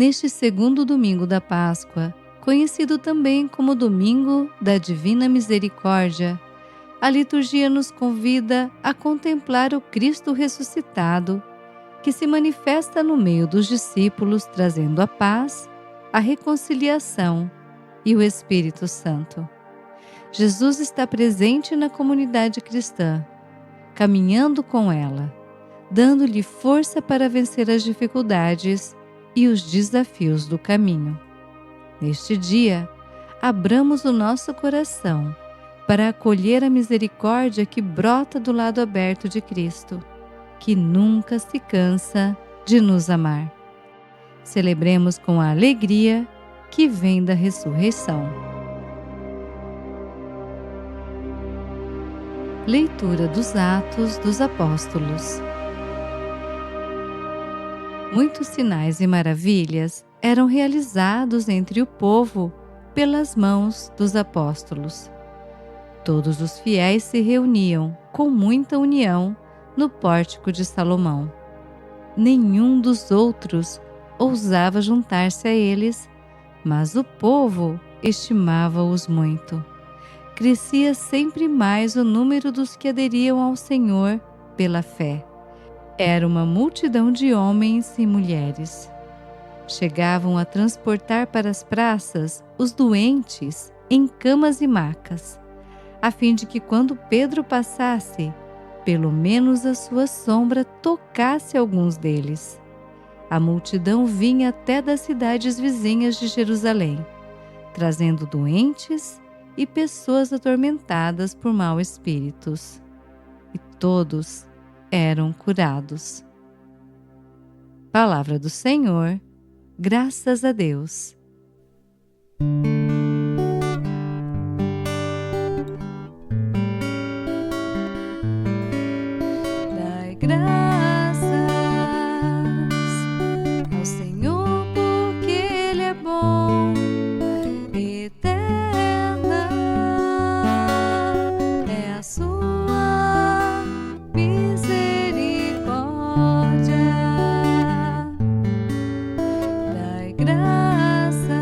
Neste segundo domingo da Páscoa, conhecido também como Domingo da Divina Misericórdia, a liturgia nos convida a contemplar o Cristo ressuscitado, que se manifesta no meio dos discípulos trazendo a paz, a reconciliação e o Espírito Santo. Jesus está presente na comunidade cristã, caminhando com ela, dando-lhe força para vencer as dificuldades e os desafios do caminho. Neste dia, abramos o nosso coração para acolher a misericórdia que brota do lado aberto de Cristo, que nunca se cansa de nos amar. Celebremos com a alegria que vem da ressurreição. Leitura dos Atos dos Apóstolos. Muitos sinais e maravilhas eram realizados entre o povo pelas mãos dos apóstolos. Todos os fiéis se reuniam com muita união no pórtico de Salomão. Nenhum dos outros ousava juntar-se a eles, mas o povo estimava-os muito. Crescia sempre mais o número dos que aderiam ao Senhor pela fé. Era uma multidão de homens e mulheres. Chegavam a transportar para as praças os doentes em camas e macas, a fim de que quando Pedro passasse, pelo menos a sua sombra tocasse alguns deles. A multidão vinha até das cidades vizinhas de Jerusalém, trazendo doentes e pessoas atormentadas por maus espíritos. E todos eram curados. Palavra do Senhor, graças a Deus. Dai graças ao Senhor, porque Ele é bom, eterna é a sua misericórdia. Dai graças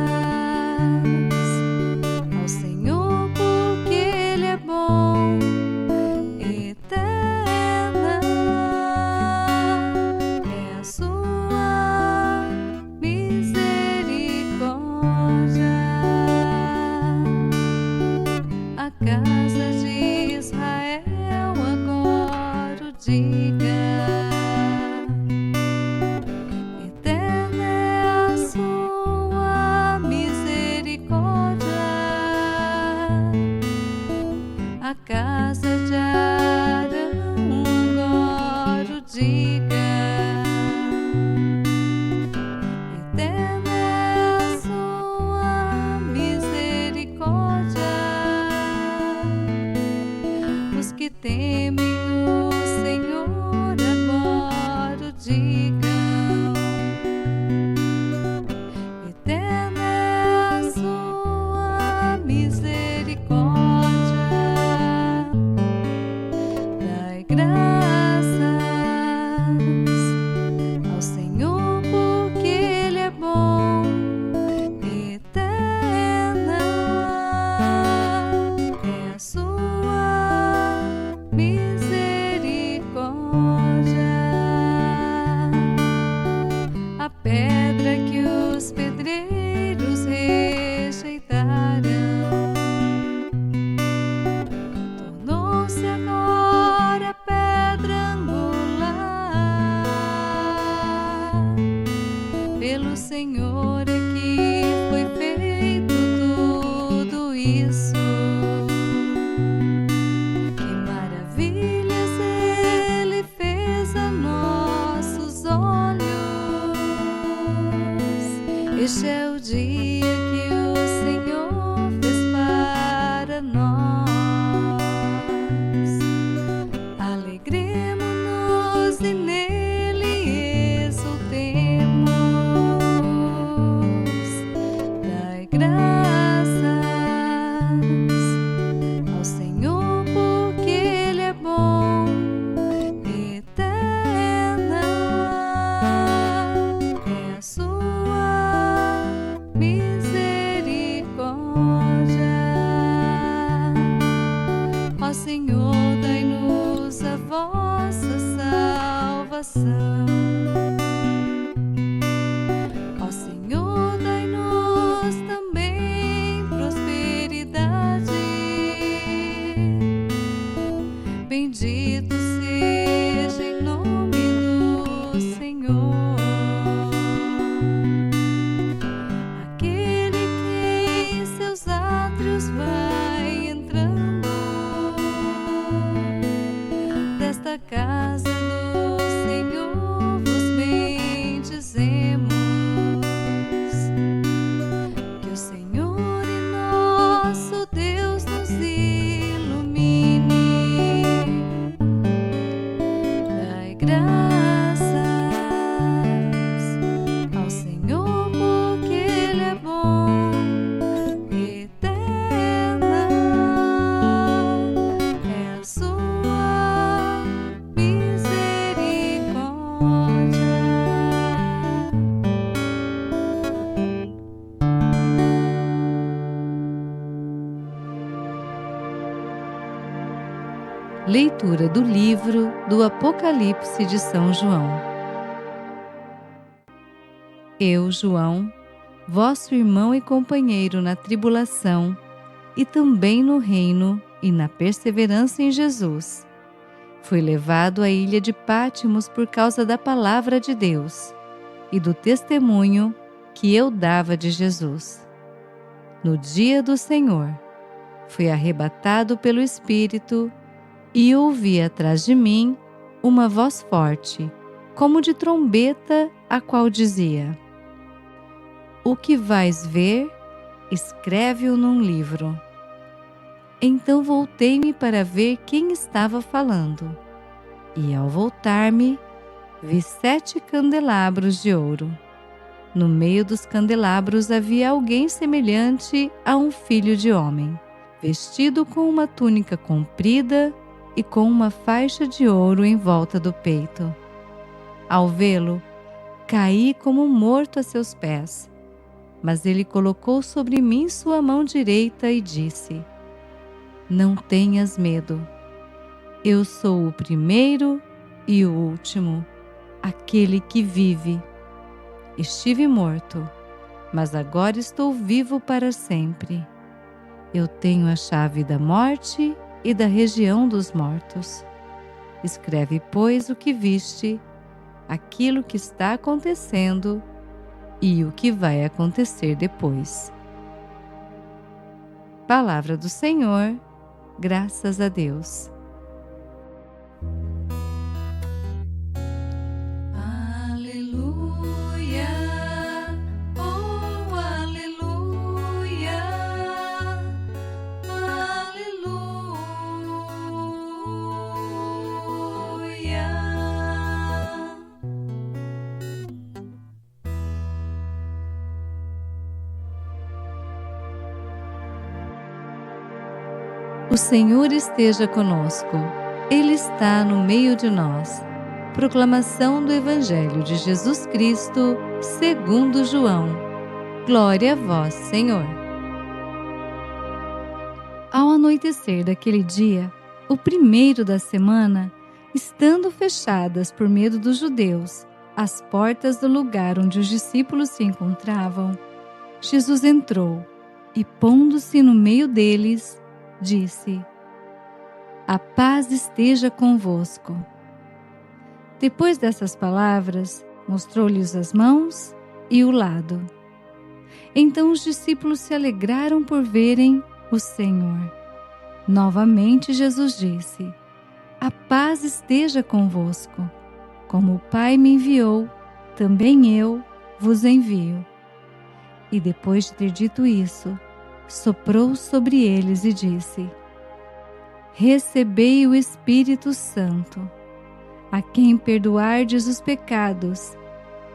ao Senhor, porque Ele é bom, eterna é a sua misericórdia. A casa de Israel agora o diga. Eterna é a sua misericórdia. A casa de Arão agora o diga. Eterna é a sua misericórdia. Os que temem o Senhor agora o digam. Eterna é a sua misericórdia. Dai graças ao Senhor, porque Ele é bom, eterna é a sua misericórdia. A pedra que os pedreiros rejeitaram tornou-se agora pedra angular. Pelo Senhor é que foi feito tudo isso. Que maravilhas Ele fez a nossos olhos. Este é o dia que o Senhor fez para nós. Alegremo-nos e nele exultemos. Dai graças ao Senhor, porque Ele é bom, eterna é a sua salvação. Ó Senhor, dai-nos também prosperidade. Bendito seja em nome do Senhor, aquele que em seus átrios vai entrando. Desta casa do Senhor vos bendizemos. Que o Senhor e nosso Deus nos ilumine. Dai graças ao Senhor, porque Ele é bom. Eterna é a sua misericórdia. Leitura do livro do Apocalipse de São João. Eu, João, vosso irmão e companheiro na tribulação, e também no reino e na perseverança em Jesus, fui levado à ilha de Pátimos por causa da palavra de Deus e do testemunho que eu dava de Jesus. No dia do Senhor, fui arrebatado pelo Espírito e ouvi atrás de mim uma voz forte, como de trombeta, a qual dizia: O que vais ver, escreve-o num livro. Então voltei-me para ver quem estava falando, e ao voltar-me, vi 7 candelabros de ouro. No meio dos candelabros havia alguém semelhante a um filho de homem, vestido com uma túnica comprida e com uma faixa de ouro em volta do peito. Ao vê-lo, caí como morto a seus pés, mas ele colocou sobre mim sua mão direita e disse: Não tenhas medo. Eu sou o primeiro e o último, aquele que vive. Estive morto, mas agora estou vivo para sempre. Eu tenho a chave da morte e da região dos mortos. Escreve, pois, o que viste, aquilo que está acontecendo e o que vai acontecer depois. Palavra do Senhor, graças a Deus. Aleluia, oh aleluia, aleluia. O Senhor esteja conosco, Ele está no meio de nós. Proclamação do Evangelho de Jesus Cristo, segundo João. Glória a vós, Senhor. Ao anoitecer daquele dia, o primeiro da semana, estando fechadas por medo dos judeus as portas do lugar onde os discípulos se encontravam, Jesus entrou e, pondo-se no meio deles, disse: A paz esteja convosco. Depois dessas palavras, mostrou-lhes as mãos e o lado. Então os discípulos se alegraram por verem o Senhor. Novamente Jesus disse: A paz esteja convosco. Como o Pai me enviou, também eu vos envio. E depois de ter dito isso, soprou sobre eles e disse: Recebei o Espírito Santo. A quem perdoardes os pecados,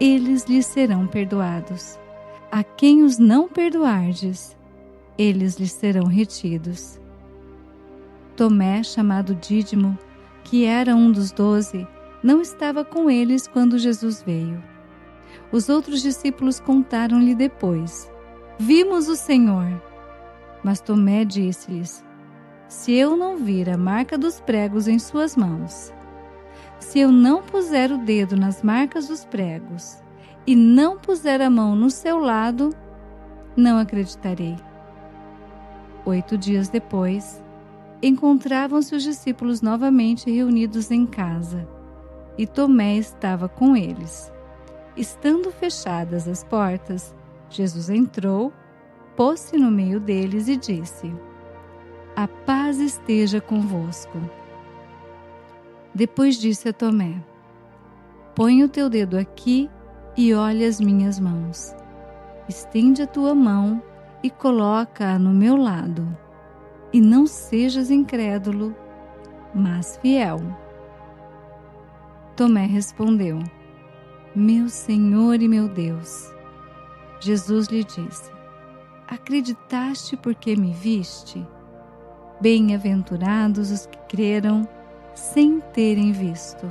eles lhes serão perdoados. A quem os não perdoardes, eles lhes serão retidos. Tomé, chamado Dídimo, que era um dos 12, não estava com eles quando Jesus veio. Os outros discípulos contaram-lhe depois: Vimos o Senhor. Mas Tomé disse-lhes: Se eu não vir a marca dos pregos em suas mãos, Se eu não puser o dedo nas marcas dos pregos e não puser a mão no seu lado, não acreditarei. 8 dias depois, encontravam-se os discípulos novamente reunidos em casa, e Tomé estava com eles. Estando fechadas as portas, Jesus entrou, pôs-se no meio deles e disse: "A paz esteja convosco." Depois disse a Tomé: "Põe o teu dedo aqui e olha as minhas mãos. Estende a tua mão e coloca-a no meu lado. E não sejas incrédulo, mas fiel." Tomé respondeu: "Meu Senhor e meu Deus." Jesus lhe disse: "Acreditaste porque me viste? Bem-aventurados os que creram sem terem visto."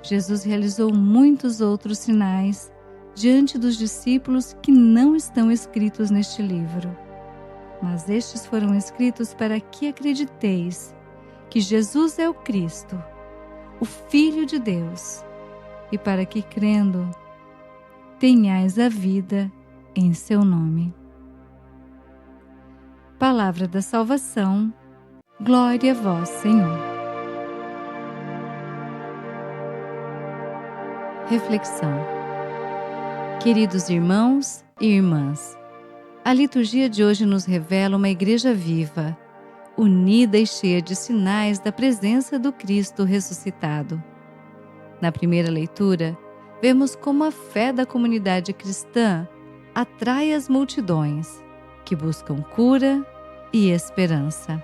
Jesus realizou muitos outros sinais diante dos discípulos que não estão escritos neste livro. Mas estes foram escritos para que acrediteis que Jesus é o Cristo, o Filho de Deus, e para que, crendo, tenhais a vida em seu nome. Palavra da salvação, glória a vós, Senhor. Reflexão. Queridos irmãos e irmãs, a liturgia de hoje nos revela uma igreja viva, unida e cheia de sinais da presença do Cristo ressuscitado. Na primeira leitura, vemos como a fé da comunidade cristã atrai as multidões, que buscam cura e esperança.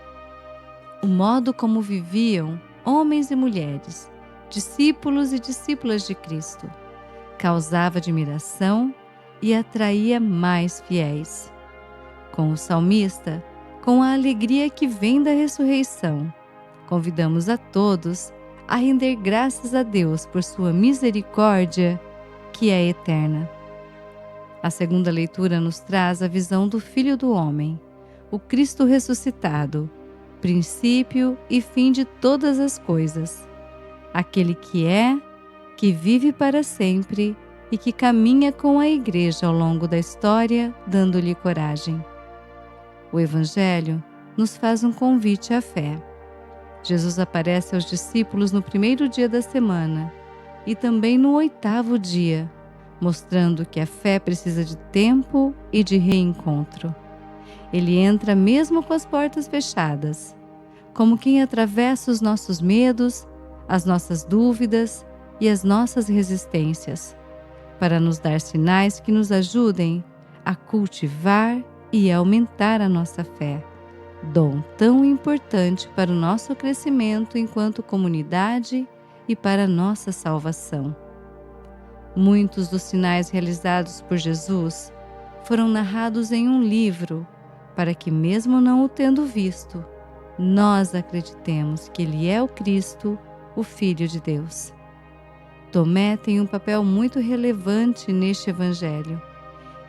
O modo como viviam homens e mulheres, discípulos e discípulas de Cristo, causava admiração e atraía mais fiéis. Com o salmista, com a alegria que vem da ressurreição, convidamos a todos a render graças a Deus por sua misericórdia, que é eterna. A segunda leitura nos traz a visão do Filho do Homem, o Cristo ressuscitado, princípio e fim de todas as coisas, aquele que é, que vive para sempre e que caminha com a Igreja ao longo da história, dando-lhe coragem. O Evangelho nos faz um convite à fé. Jesus aparece aos discípulos no primeiro dia da semana e também no 8º dia, mostrando que a fé precisa de tempo e de reencontro. Ele entra mesmo com as portas fechadas, como quem atravessa os nossos medos, as nossas dúvidas e as nossas resistências, para nos dar sinais que nos ajudem a cultivar e aumentar a nossa fé, dom tão importante para o nosso crescimento enquanto comunidade e para a nossa salvação. Muitos dos sinais realizados por Jesus foram narrados em um livro, para que, mesmo não o tendo visto, nós acreditemos que Ele é o Cristo, o Filho de Deus. Tomé tem um papel muito relevante neste Evangelho.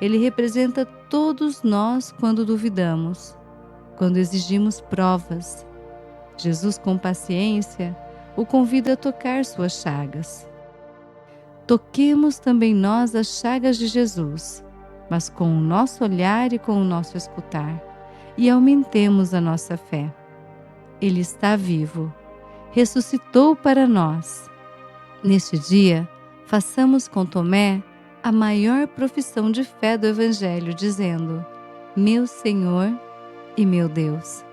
Ele representa todos nós quando duvidamos, quando exigimos provas. Jesus, com paciência, o convida a tocar suas chagas. Toquemos também nós as chagas de Jesus, mas com o nosso olhar e com o nosso escutar, e aumentemos a nossa fé. Ele está vivo, ressuscitou para nós. Neste dia, façamos com Tomé a maior profissão de fé do Evangelho, dizendo: "Meu Senhor e meu Deus."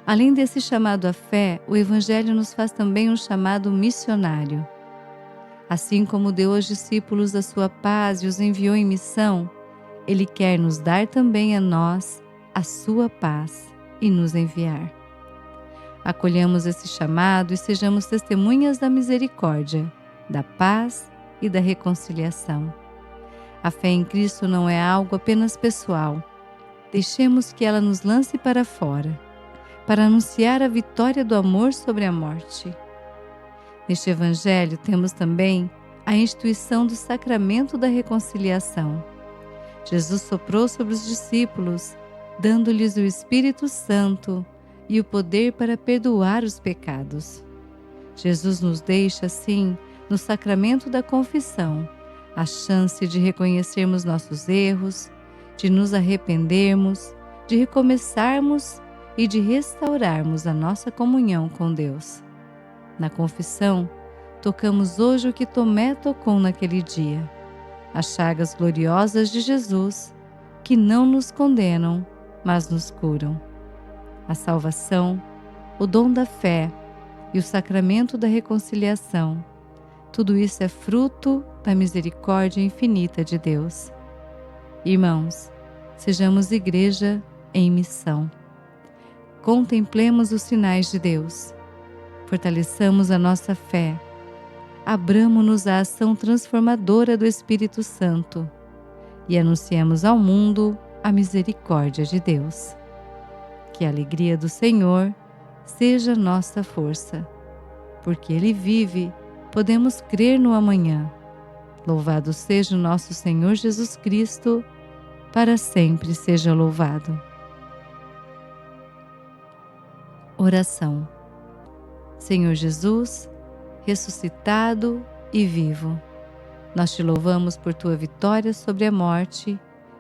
Além desse chamado à fé, o Evangelho nos faz também um chamado missionário. Assim como deu aos discípulos a sua paz e os enviou em missão, Ele quer nos dar também a nós a sua paz e nos enviar. Acolhamos esse chamado e sejamos testemunhas da misericórdia, da paz e da reconciliação. A fé em Cristo não é algo apenas pessoal. Deixemos que ela nos lance para fora, para anunciar a vitória do amor sobre a morte. Neste Evangelho temos também a instituição do sacramento da reconciliação. Jesus soprou sobre os discípulos, dando-lhes o Espírito Santo e o poder para perdoar os pecados. Jesus nos deixa, assim, no sacramento da confissão, a chance de reconhecermos nossos erros, de nos arrependermos, de recomeçarmos e de restaurarmos a nossa comunhão com Deus. Na confissão, tocamos hoje o que Tomé tocou naquele dia, as chagas gloriosas de Jesus, que não nos condenam, mas nos curam. A salvação, o dom da fé e o sacramento da reconciliação, tudo isso é fruto da misericórdia infinita de Deus. Irmãos, sejamos igreja em missão. Contemplemos os sinais de Deus, fortaleçamos a nossa fé, abramo-nos à ação transformadora do Espírito Santo e anunciemos ao mundo a misericórdia de Deus. Que a alegria do Senhor seja nossa força. Porque Ele vive, podemos crer no amanhã. Louvado seja o nosso Senhor Jesus Cristo, para sempre seja louvado. Oração. Senhor Jesus, ressuscitado e vivo, nós te louvamos por tua vitória sobre a morte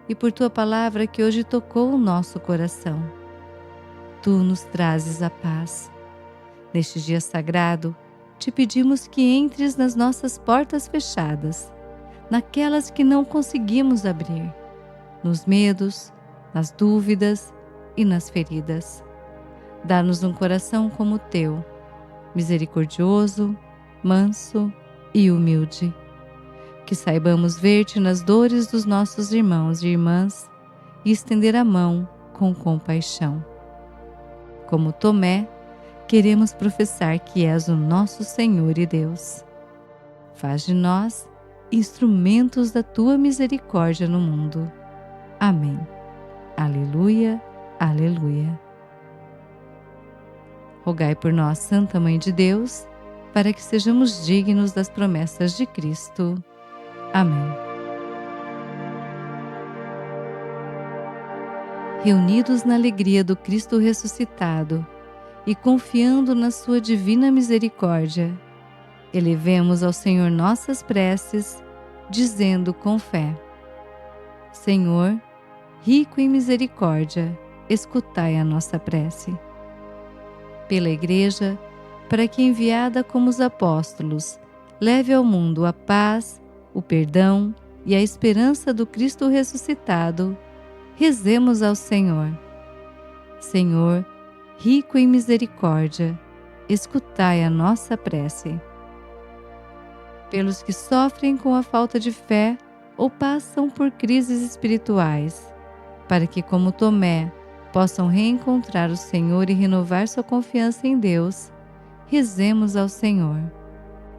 e por tua palavra que hoje tocou o nosso coração. Tu nos trazes a paz. Neste dia sagrado, te pedimos que entres nas nossas portas fechadas, naquelas que não conseguimos abrir, nos medos, nas dúvidas e nas feridas. Dá-nos um coração como o teu, misericordioso, manso e humilde. Que saibamos ver-te nas dores dos nossos irmãos e irmãs e estender a mão com compaixão. Como Tomé, queremos professar que és o nosso Senhor e Deus. Faz de nós instrumentos da tua misericórdia no mundo. Amém. Aleluia, aleluia. Rogai por nós, Santa Mãe de Deus, para que sejamos dignos das promessas de Cristo. Amém. Reunidos na alegria do Cristo ressuscitado e confiando na sua divina misericórdia, elevemos ao Senhor nossas preces, dizendo com fé: Senhor, rico em misericórdia, escutai a nossa prece. Pela Igreja, para que enviada como os apóstolos, leve ao mundo a paz, o perdão e a esperança do Cristo ressuscitado, rezemos ao Senhor. Senhor, rico em misericórdia, escutai a nossa prece. Pelos que sofrem com a falta de fé ou passam por crises espirituais, para que, como Tomé, possam reencontrar o Senhor e renovar sua confiança em Deus, rezemos ao Senhor.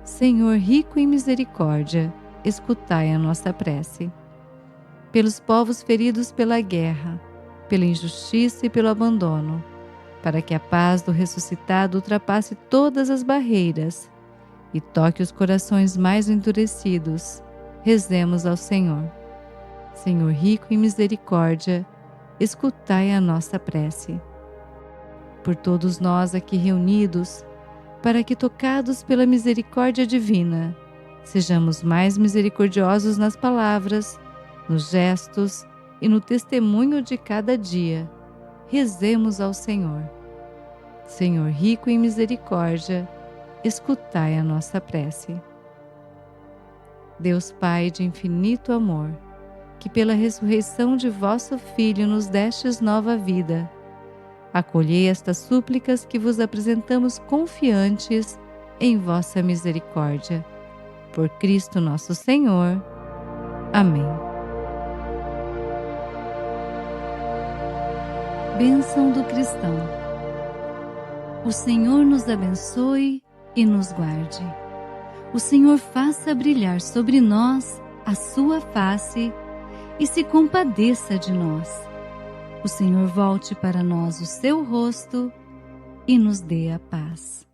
Senhor, rico em misericórdia, escutai a nossa prece. Pelos povos feridos pela guerra, pela injustiça e pelo abandono, para que a paz do ressuscitado ultrapasse todas as barreiras e toque os corações mais endurecidos, rezemos ao Senhor. Senhor, rico em misericórdia, escutai a nossa prece. Por todos nós aqui reunidos, para que, tocados pela misericórdia divina, sejamos mais misericordiosos nas palavras, nos gestos e no testemunho de cada dia, rezemos ao Senhor. Senhor, rico em misericórdia, escutai a nossa prece. Deus Pai de infinito amor, que pela ressurreição de vosso Filho nos destes nova vida, acolhei estas súplicas que vos apresentamos confiantes em vossa misericórdia. Por Cristo nosso Senhor. Amém. Bênção do cristão. O Senhor nos abençoe e nos guarde. O Senhor faça brilhar sobre nós a sua face e se compadeça de nós. O Senhor volte para nós o seu rosto e nos dê a paz.